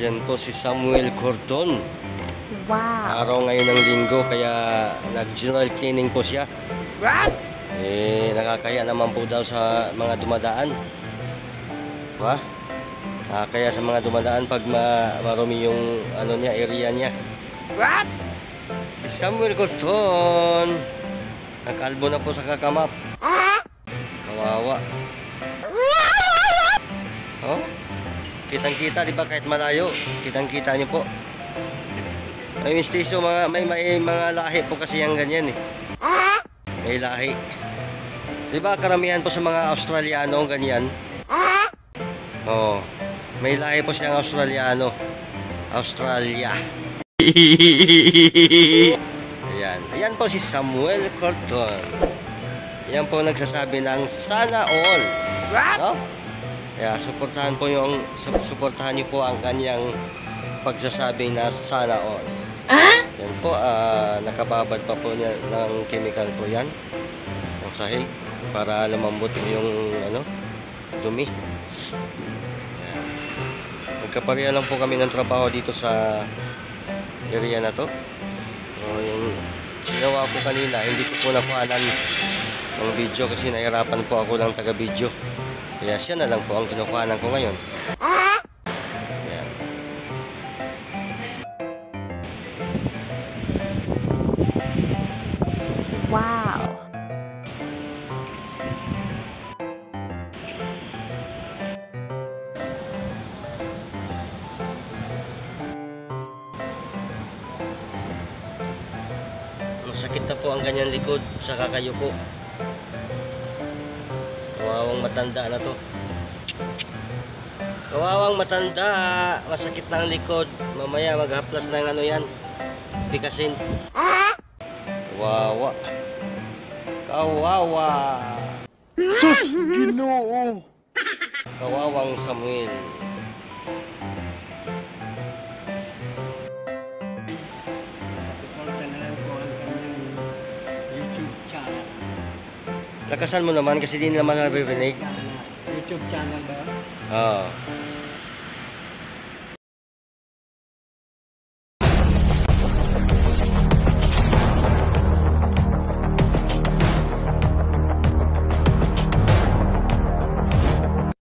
Yan po si Samuel Cordon. Wow. Araw ngayon ng linggo kaya nag-general cleaning po siya. What? Nakakaya naman po daw sa mga dumadaan. Diba? Kaya sa mga dumadaan pag marumi yung ano niya, area niya. What? Si Samuel Cordon. Nakalbo na po sa kakamap. Kawawa. Oh? Kitang-kita, di ba? Kahit malayo, kitang-kita niyo po. May mistiso, may mga lahi po kasi yung ganyan eh. May lahi. Di ba karamihan po sa mga Australiano ganyan? Oh, may lahi po siyang Australiano. Australia. Ayan. Ayan po si Samuel Cordon. Yan po nagsasabi ng sana all. No? Kaya suportahan niyo po ang kanyang pagsasabi na sana all. Yan po, nakababad pa po niya ng chemical po yan. Ang sahig para lumambot yung dumi. Ayan. Magkapareha lang po kami ng trabaho dito sa area na to. So, yung ginawa ko kanina, hindi ko po nakuhanan ng video kasi nahirapan po ako ng taga-video. Kaya siya na lang po ang kinukuhanan ko ngayon. Ayan. Wow. Masakit na po ang kanyang likod sa kakayuko. Kawawang matanda na to. Kawawang matanda. Masakit na ang likod. Mamaya maghaplas ng yan. Pikasin. Kawawa. Kawawa. Sus! Ginoo! Kawawang Samuel. Lakasan mo naman kasi di naman naririnig. YouTube channel ba? Oo.